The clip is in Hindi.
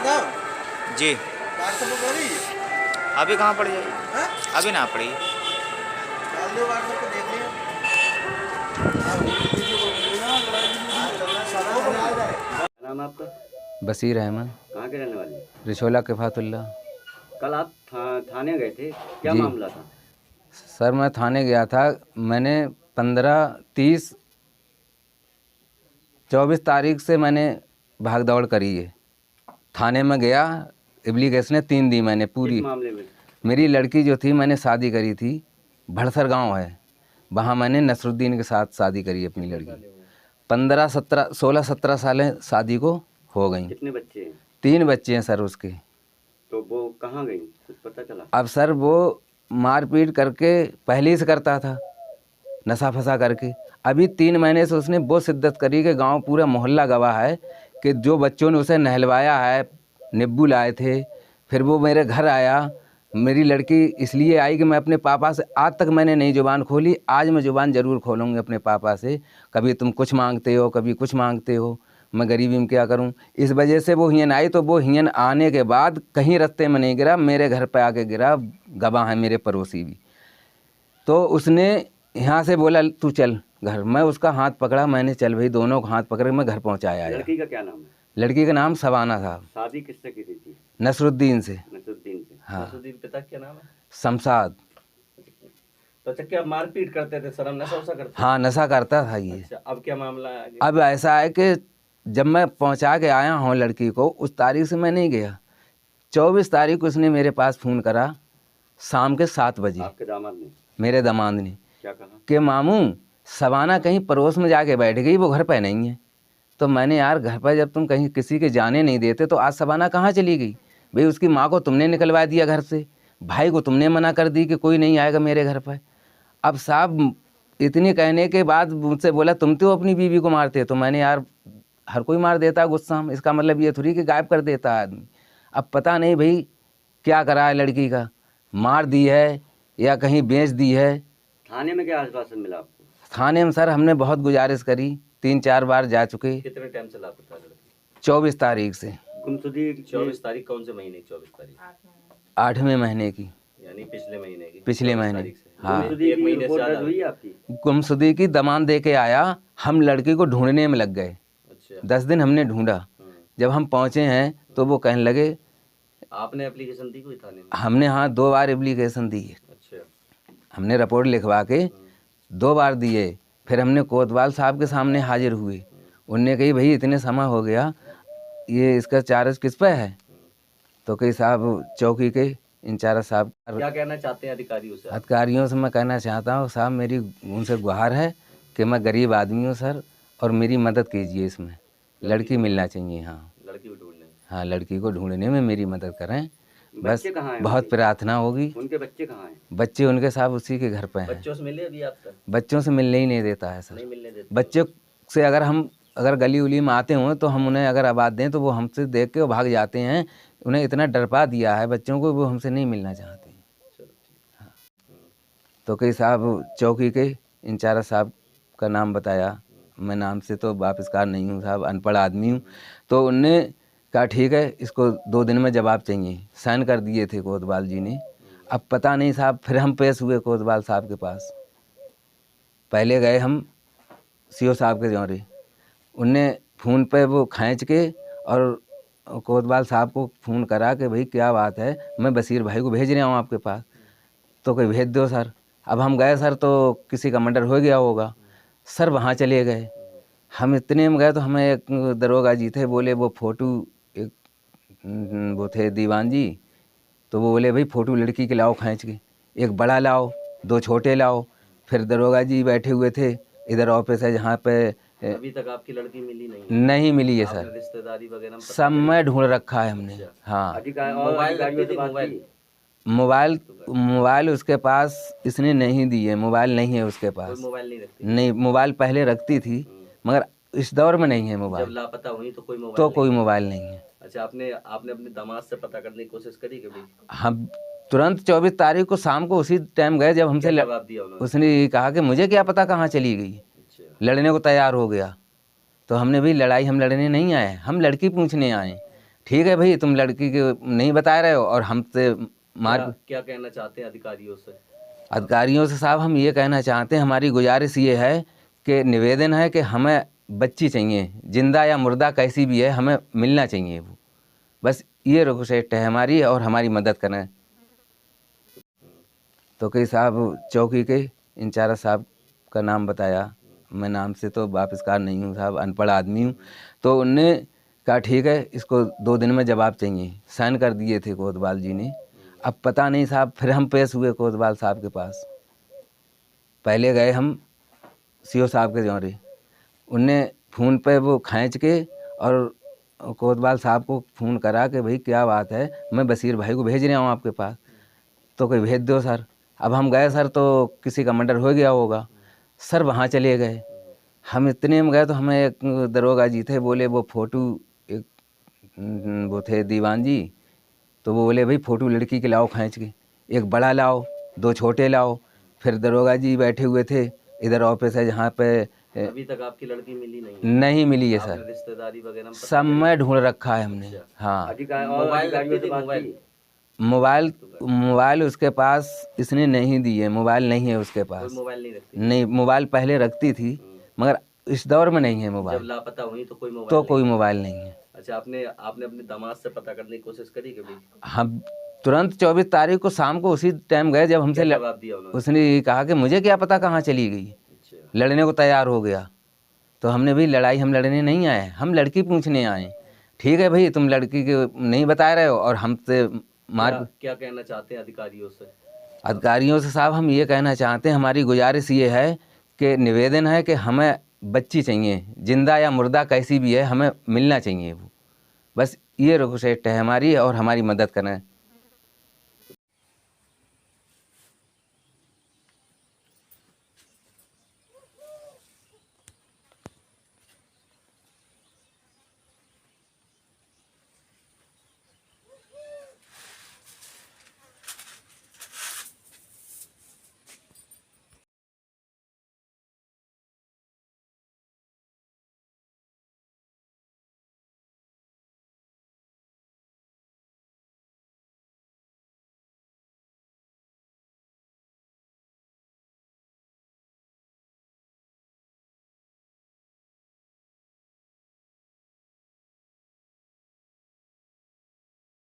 नमस्कार साहब जी। व्हाट्सएप पर पड़ी अभी कहाँ पड़ी है? हैं? अभी ना पड़ी। डाल दो व्हाट्सएप पे देख लियो। नाम आपका? बसीर अहमद, कहाँ के रहने वाले? रिशोला किफ़ातुल्लाह। कल आप थाने गए थे, क्या जी मामला था? सर, मैं थाने गया था। मैंने 15, 30, 24 तारीख से मैंने भाग दौड़ करी है। थाने में गया, एप्लीकेशन 3 दी मैंने किस पूरी। मामले में? मेरी लड़की जो थी, मैंने शादी करी थी, भड़सर गांव है, वहाँ मैंने नसरुद्दीन के साथ शादी करी अपनी लड़की। 15, 17, 16, 17 सालें शादी को हो गई। कितने बच्चे हैं? 3 बच्चे हैं सर उसके। तो वो कहाँ गई, कुछ पता चला? अब सर वो मारपीट करके पहले ही से करता था, नशा फसा करके। अभी 3 महीने से उसने वो शिद्दत करी कि गांव पूरा मोहल्ला गवाह है कि जो बच्चों ने उसे नहलवाया है, नींबू लाए थे, फिर वो मेरे घर आया। मेरी लड़की इसलिए आई कि मैं अपने पापा से, आज तक मैंने नहीं ज़ुबान खोली, आज मैं ज़ुबान ज़रूर खोलूँगी अपने पापा से। कभी तुम कुछ मांगते हो, कभी कुछ मांगते हो, मैं गरीबी में क्या करूं। इस वजह से वो हियन आई। तो वो हियन आने के बाद कहीं रास्ते में नहीं गिरा, मेरे घर पे आके गिरा। गवाह हैं मेरे पड़ोसी भी। तो उसने यहाँ से बोला तू चल घर। मैं उसका हाथ पकड़ा, मैंने चल भाई, दोनों को हाथ पकड़ के मैं घर पहुँचाया। लड़की का क्या नाम है? लड़की का नाम सवाना साहब। शादी किससे की थी? नसरुद्दीन से। नसरुद्दीन से। हाँ। नसरुद्दीन पिता क्या नाम है? शमशाद। तो अच्छा, क्या मारपीट करते थे सर, हम नशा वशा करते? हाँ, नशा करता था ये। अच्छा, अब क्या मामला है आगे? अब ऐसा है कि जब मैं पहुंचा के आया हूं लड़की को, उस तारीख से मैं नहीं गया। 24 तारीख को उसने मेरे पास फ़ोन करा शाम के 7 बजे। आपके दामाद ने? मेरे दामाद ने क्या कहा? कि मामू सवाना कहीं पड़ोस में जाके बैठ गई, वो घर पे नहीं है। तो मैंने, यार घर पर जब तुम कहीं किसी के जाने नहीं देते तो आज सवाना कहाँ चली गई? भाई उसकी माँ को तुमने निकलवा दिया घर से, भाई को तुमने मना कर दी कि कोई नहीं आएगा मेरे घर पर। अब साहब इतनी कहने के बाद मुझसे बोला तुम तो अपनी बीवी को मारते। तो मैंने, यार हर कोई मार देता है गुस्सा में, इसका मतलब ये थोड़ी कि गायब कर देता है आदमी। अब पता नहीं भाई क्या करा है लड़की का, मार दी है या कहीं बेच दी है। थाने में क्या आश्वासन मिला आपको? थाने में सर हमने बहुत गुजारिश करी, 3-4 बार जा चुके। कितने टाइम से लापता है लड़की? 24 तारीख से। गुमशुदगी 24 तारीख कौन से महीने की? 24 तारीख 8वें महीने की, यानी पिछले महीने की? पिछले 24 महीने। तारीख से। हाँ। गुमशुदगी की रिपोर्ट दर्ज हुई है आपकी? गुमशुदगी की दमान दे के आया। हम लड़की को ढूंढने में लग गए। अच्छा। 10 दिन हमने ढूंढा। जब हम पहुँचे हैं तो वो कहने लगे। आपने एप्लीकेशन दी कोई थाने में? हमने, हाँ, 2 बार एप्लीकेशन दी है। अच्छा। हमने रिपोर्ट लिखवा के 2 बार दिए। फिर हमने कोतवाल साहब के सामने हाजिर हुए। उनने कही भाई इतने समय हो गया, ये इसका चार्ज किस पे है? तो कही साहब चौकी के इंचार्ज साहब। क्या कहना चाहते हैं अधिकारियों से? अधिकारियों से मैं कहना चाहता हूँ साहब, मेरी उनसे गुहार है कि मैं गरीब आदमी हूँ सर, और मेरी मदद कीजिए इसमें। लड़की मिलना चाहिए। हाँ, लड़की को ढूंढने में? हाँ, लड़की को ढूंढने में मेरी मदद करें बस। बच्चे कहाँ हैं? बहुत प्रार्थना होगी। उनके बच्चे कहाँ हैं? बच्चे उनके साहब उसी के घर पे हैं। बच्चों से मिले अभी आप तक? बच्चों से मिलने ही नहीं देता है सर। नहीं मिलने देते? बच्चों से अगर गली उली में आते हों तो हम उन्हें अगर आवाज़ दें तो वो हमसे देख के वो भाग जाते हैं। उन्हें इतना डरपा दिया है बच्चों को, वो हमसे नहीं मिलना चाहते। चलो ठीक। हाँ। तो कई साहब चौकी के इंचार्ज साहब का नाम बताया। मैं नाम से तो वापसकार नहीं हूँ साहब, अनपढ़ आदमी हूँ। तो उनने कहा ठीक है, इसको 2 दिन में जवाब चाहिए। साइन कर दिए थे कोतवाल जी ने। अब पता नहीं साहब, फिर हम पेश हुए कोतवाल साहब के पास। पहले गए हम सीओ साहब के जौरे, उनने फ़ोन पे वो खींच के और कोतवाल साहब को फ़ोन करा कि भाई क्या बात है, मैं बसीर भाई को भेज रहा हूँ आपके पास। तो कोई भेज दो सर। अब हम गए सर, तो किसी का मर्डर हो गया होगा सर। वहाँ चले गए। हम इतने में गए तो हमें एक दरोगा जी थे, बोले वो फ़ोटो, एक वो थे दीवान जी, तो वो बोले भाई फ़ोटो लड़की के लाओ खींच के, एक बड़ा लाओ 2 छोटे लाओ। फिर दरोगा जी बैठे हुए थे, इधर ऑफिस है जहाँ पे। अभी तक आपकी लड़की मिली नहीं? नहीं मिली है आपने सर। रिश्तेदारी वगैरह में सब में ढूंढ रखा है हमने। हाँ। मोबाइल उसके पास इसने नहीं दी है। मोबाइल नहीं है उसके पास। मोबाइल नहीं रखती? नहीं, मोबाइल पहले रखती थी मगर इस दौर में नहीं है जब मोबाइल। लापता हुई तो कोई मोबाइल तो नहीं? कोई मोबाइल नहीं है। अच्छा, आपने अपने दामाद से पता करने की कोशिश करी कभी? हम तुरंत 24 तारीख को शाम को उसी टाइम गए जब हमसे क्या जवाब दिया उन्होंने? उसने ये कहा कि मुझे क्या पता कहाँ चली गई। अच्छा। लड़ने को तैयार हो गया। तो हमने भी, लड़ाई हम लड़ने नहीं आए, हम लड़की पूछने आए। ठीक है भाई, तुम लड़की को नहीं बता रहे हो और हमसे मार क्या कहना चाहते हैं अधिकारियों से? अधिकारियों से साहब हम ये कहना चाहते हैं, हमारी गुजारिश ये है कि निवेदन है कि हमें बच्ची चाहिए, जिंदा या मुर्दा कैसी भी है, हमें मिलना चाहिए वो। बस ये रिक्वेस्ट है हमारी और हमारी मदद करें। तो कई साहब चौकी के इंचार्ज साहब का नाम बताया, मैं नाम से तो वापसकार नहीं हूँ साहब, अनपढ़ आदमी हूँ। तो उनने कहा ठीक है, इसको 2 दिन में जवाब चाहिए, साइन कर दिए थे कोतवाल जी ने। अब पता नहीं साहब, फिर हम पेश हुए कोतवाल साहब के पास। पहले गए हम सीओ साहब के जौरे, उनने फ़ोन पे वो खींच के और कोतवाल साहब को फ़ोन करा कि भाई क्या बात है, मैं बशीर भाई को भेज रहा हूँ आपके पास। तो कोई भेज दो सर। अब हम गए सर, तो किसी का मर्डर हो गया होगा सर, वहाँ चले गए। हम इतने में गए तो हमें एक दरोगा जी थे, बोले वो फ़ोटो, एक वो थे दीवान जी, तो वो बोले भाई फ़ोटो लड़की के लाओ खींच के, एक बड़ा लाओ 2 छोटे लाओ। फिर दरोगा जी बैठे हुए थे, इधर ऑफिस है जहाँ पे अभी तक आपकी लड़की मिली नहीं? नहीं मिली है आपने सर, रिश्तेदारी वगैरह में सब में ढूंढ रखा है हमने। हाँ, मोबाइल रखती थी? मोबाइल उसके पास इसने नहीं दी है, मोबाइल नहीं है उसके पास। मोबाइल नहीं रखती? नहीं, मोबाइल पहले रखती थी मगर इस दौर में नहीं है जब मोबाइल, लापता हुई तो कोई मोबाइल तो नहीं? कोई मोबाइल नहीं है। अच्छा, आपने अपने दामाद से पता करने की कोशिश करी कभी? हम तुरंत 24 तारीख को शाम को उसी टाइम गए जब हमसे क्या जवाब दिया उन्होंने? उसने कहा कि मुझे क्या पता कहाँ चली गई, अच्छा, लड़ने को तैयार हो गया। तो हमने भी लड़ाई हम लड़ने नहीं आए, हम लड़की पूछने आए। ठीक है भाई, तुम लड़की को नहीं बता रहे हो और हमसे मार क्या कहना चाहते हैं अधिकारियों से? अधिकारियों से साहब हम ये कहना चाहते हैं, हमारी गुजारिश ये है कि निवेदन है कि हमें बच्ची चाहिए, जिंदा या मुर्दा कैसी भी है, हमें मिलना चाहिए वो। बस ये रिक्वेस्ट है हमारी और हमारी मदद करें।